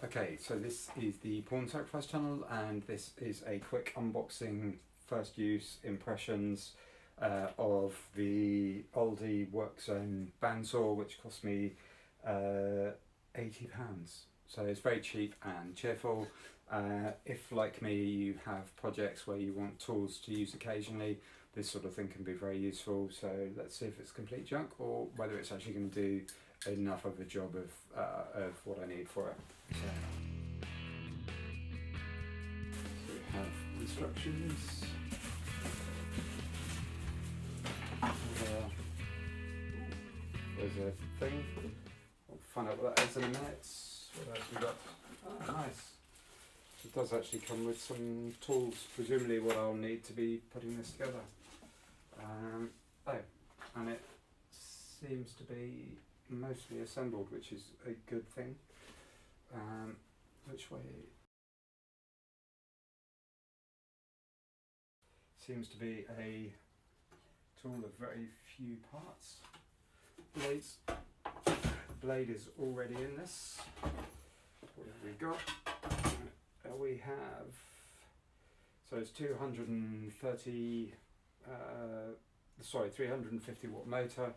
Okay, so this is the Porn Sacrifice channel, and this is a quick unboxing, first use impressions of the Aldi Workzone Bandsaw, which cost me £80. So it's very cheap and cheerful. If, like me, you have projects where you want tools to use occasionally, this sort of thing can be very useful. So let's see if it's complete junk or whether it's actually going to do enough of a job of what I need for it. So we have instructions. There's a thing. We'll find out what that is in a minute. What else we got? Oh, nice. It does actually come with some tools, presumably what I'll need to be putting this together. And it seems to be mostly assembled, which is a good thing. Which way? Seems to be a tool of very few parts. Blade is already in this. What have we got? We have, so it's 350 watt motor.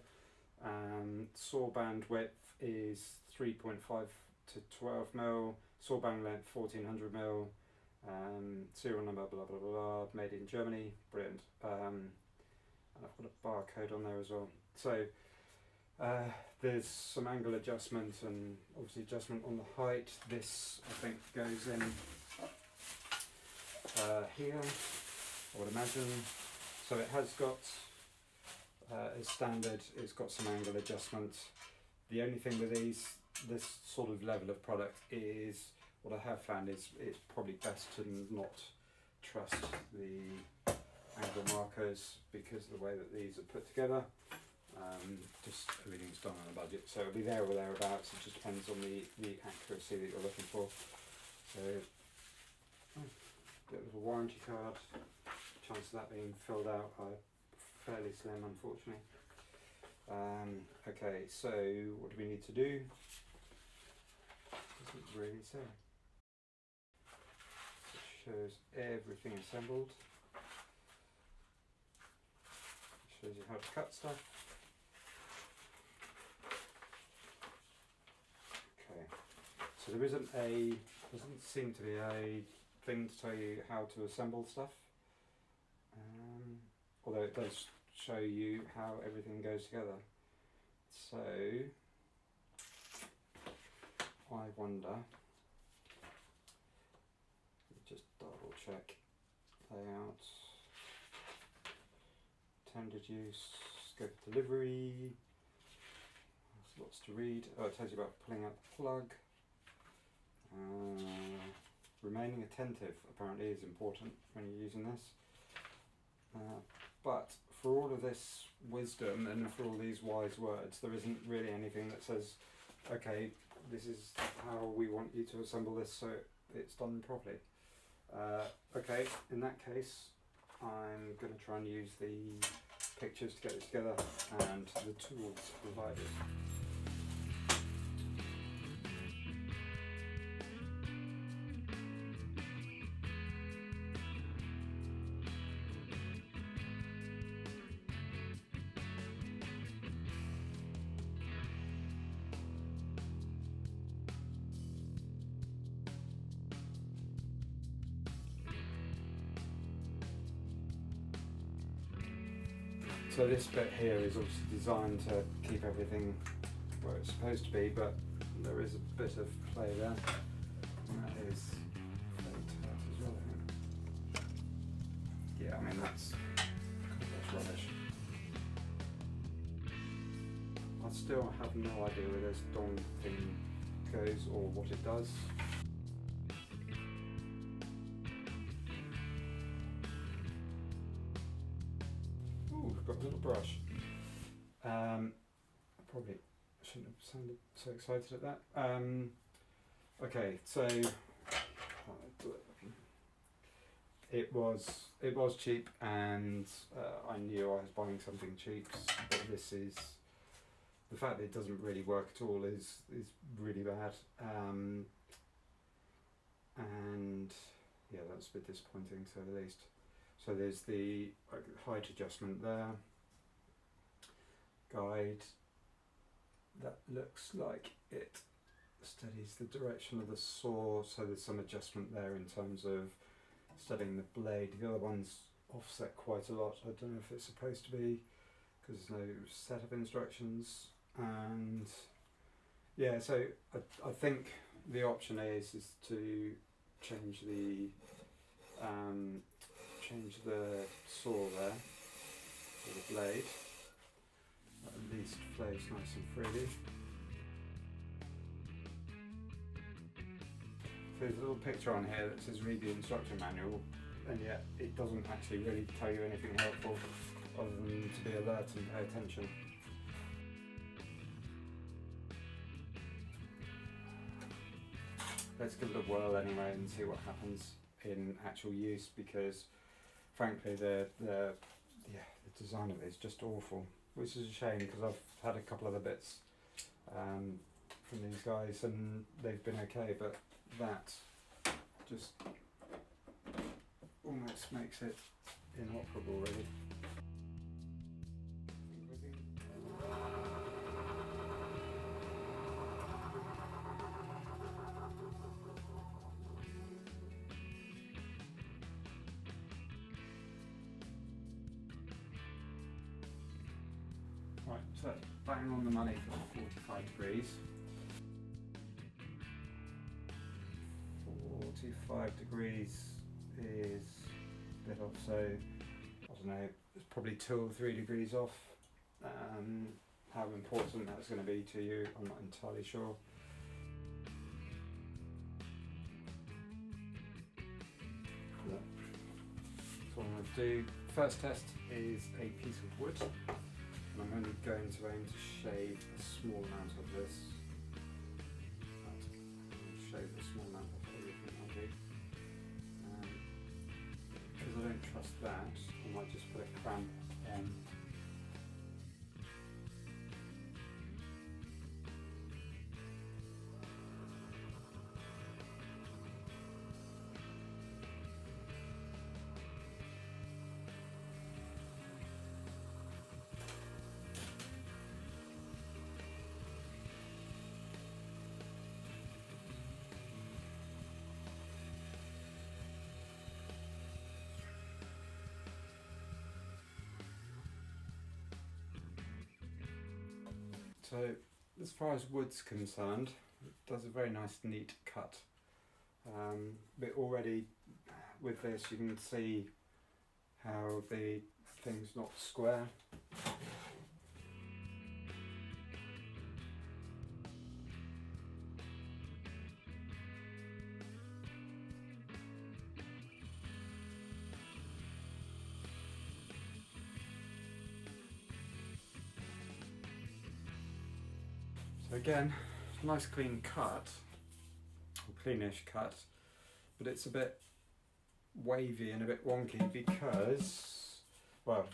Saw band width is 3.5 to 12 mil. Saw band length 1400 mil. Serial number blah blah blah. Made in Germany. Brilliant. And I've got a barcode on there as well. So there's some angle adjustment and obviously adjustment on the height. This I think goes in here, I would imagine. So it has got as standard, it's got some angle adjustment. The only thing with this sort of level of product is, what I have found is it's probably best to not trust the angle markers because of the way that these are put together. Just everything's done on a budget, so it'll be there or thereabouts. It just depends on the accuracy that you're looking for. So, bit of a warranty card. Chance of that being filled out are fairly slim, unfortunately. Okay, so what do we need to do? Doesn't really say. It shows everything assembled. It shows you how to cut stuff. Okay, so there doesn't seem to be a thing to tell you how to assemble stuff. Although it does show you how everything goes together. So I wonder, just double check layout, intended use, scope of delivery. There's lots to read. Oh, it tells you about pulling out the plug. Remaining attentive apparently is important when you're using this. But for all of this wisdom and for all these wise words, there isn't really anything that says, okay, this is how we want you to assemble this so it's done properly. Okay, in that case, I'm going to try and use the pictures to get this together and the tools provided. So this bit here is obviously designed to keep everything where it's supposed to be, but there is a bit of play there, and that is as well, I think. Yeah, I mean that's rubbish. I still have no idea where this dong thing goes or what it does. Got a little brush. Probably shouldn't have sounded so excited at that. Okay, so it was cheap, and I knew I was buying something cheap. But this is, the fact that it doesn't really work at all is really bad. that's a bit disappointing to say the least. So there's the height adjustment there, guide that looks like it steadies the direction of the saw, so there's some adjustment there in terms of steadying the blade. The other one's offset quite a lot. I don't know if it's supposed to be, because there's no set of instructions. And yeah, so I think the option is to change the saw there, or the blade, that at least flows nice and freely. So there's a little picture on here that says read the instruction manual, and yet it doesn't actually really tell you anything helpful other than to be alert and pay attention. Let's give it a whirl anyway and see what happens in actual use, because frankly the design of it is just awful, which is a shame because I've had a couple other bits from these guys and they've been okay, but that just almost makes it inoperable really. Right, so bang on the money for 45 degrees. 45 degrees is a bit off, so I don't know, it's probably 2 or 3 degrees off. How important that's going to be to you, I'm not entirely sure. So what I'm going to do, first test is a piece of wood, and I'm only going to aim to shave a small amount of this. Shave a small amount of everything I'll do. Because I don't trust that, I might just put a clamp on. So as far as wood's concerned, it does a very nice neat cut. But already with this you can see how the thing's not square. So again, nice clean cut, or cleanish cut, but it's a bit wavy and a bit wonky because, well,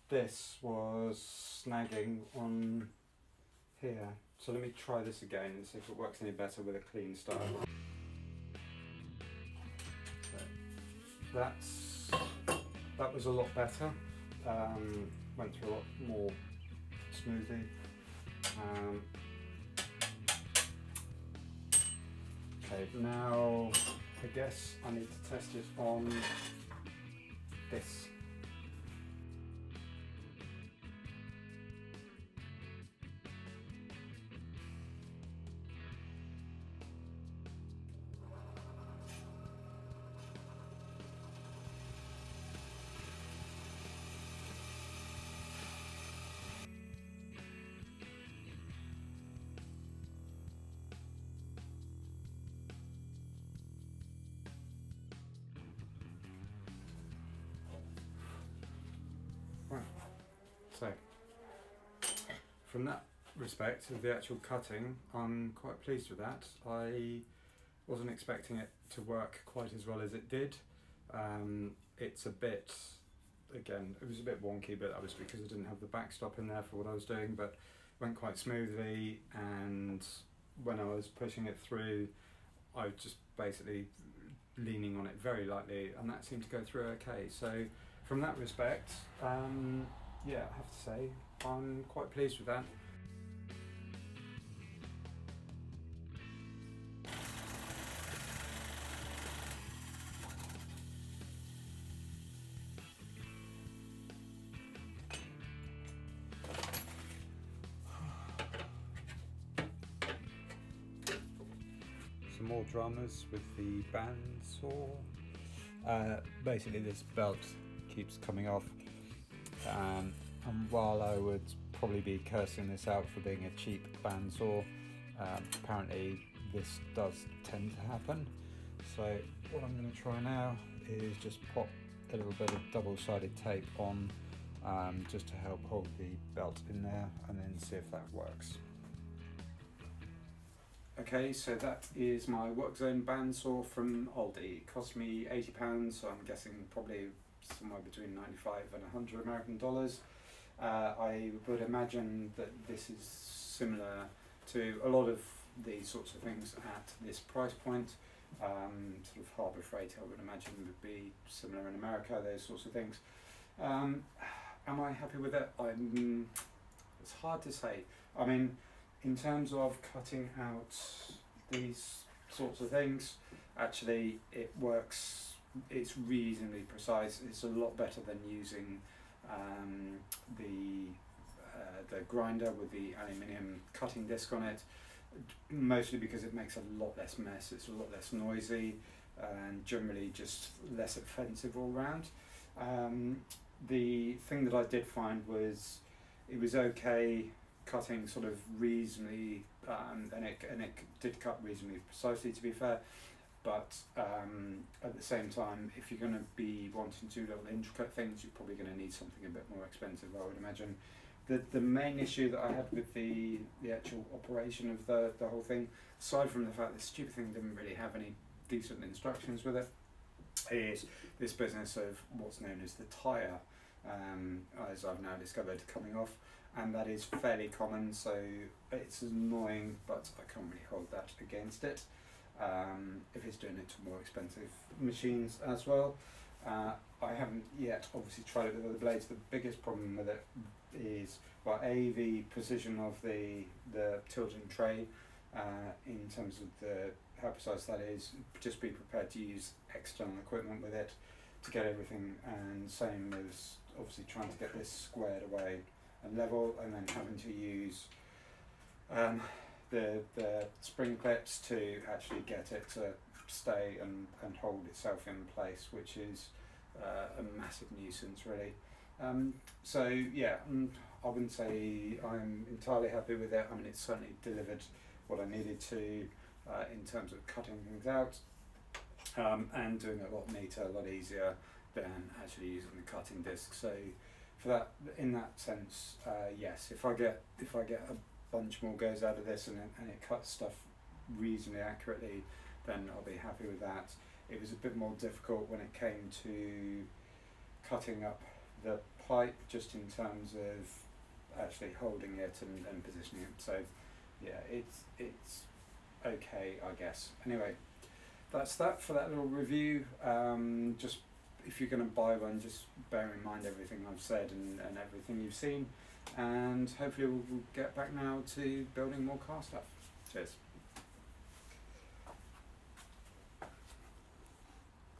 this was snagging on here. So let me try this again and see if it works any better with a clean style. So that was a lot better, went through a lot more smoothly. Okay, now I guess I need to test it on this. So, from that respect of the actual cutting, I'm quite pleased with that. I wasn't expecting it to work quite as well as it did. It's a bit, again, it was a bit wonky, but that was because I didn't have the backstop in there for what I was doing, but went quite smoothly, and when I was pushing it through, I just basically leaning on it very lightly, and that seemed to go through okay. So from that respect, yeah, I have to say I'm quite pleased with that. Some more dramas with the bandsaw. Basically this belt keeps coming off, and while I would probably be cursing this out for being a cheap bandsaw, apparently this does tend to happen. So what I'm going to try now is just pop a little bit of double-sided tape on, just to help hold the belt in there, and then see if that works. Okay, so that is my Workzone bandsaw from Aldi. It cost me £80, so I'm guessing probably somewhere between 95 and 100 American dollars. I would imagine that this is similar to a lot of these sorts of things at this price point. Sort of harbour freight, I would imagine, would be similar in America, those sorts of things. Am I happy with it? It's hard to say. I mean, in terms of cutting out these sorts of things, actually it works, it's reasonably precise. It's a lot better than using the grinder with the aluminium cutting disc on it, mostly because it makes a lot less mess, it's a lot less noisy, and generally just less offensive all round. The thing that I did find was it was okay cutting sort of reasonably, and it did cut reasonably precisely, to be fair, but at the same time, if you're going to be wanting to do little intricate things, you're probably going to need something a bit more expensive, I would imagine. The main issue that I had with the actual operation of the whole thing, aside from the fact this stupid thing didn't really have any decent instructions with it, is this business of what's known as the tyre, as I've now discovered, coming off. And that is fairly common, so it's annoying, but I can't really hold that against it if it's doing it to more expensive machines as well. I haven't yet obviously tried it with other blades. The biggest problem with it is, well, the precision of the tilting tray, in terms of how precise that is. Just be prepared to use external equipment with it to get everything, and same as obviously trying to get this squared away and level, and then having to use the spring clips to actually get it to stay and hold itself in place, which is a massive nuisance really. So yeah, I wouldn't say I'm entirely happy with it. I mean, it's certainly delivered what I needed to in terms of cutting things out, and doing it a lot neater, a lot easier than actually using the cutting disc. So for that, in that sense, yes, if I get a bunch more goes out of this and it cuts stuff reasonably accurately, then I'll be happy with that. It was a bit more difficult when it came to cutting up the pipe, just in terms of actually holding it and positioning it. So yeah, it's okay, I guess. Anyway, that's that for that little review. Just if you're going to buy one, just bear in mind everything I've said and everything you've seen, and hopefully we'll get back now to building more car stuff. Cheers.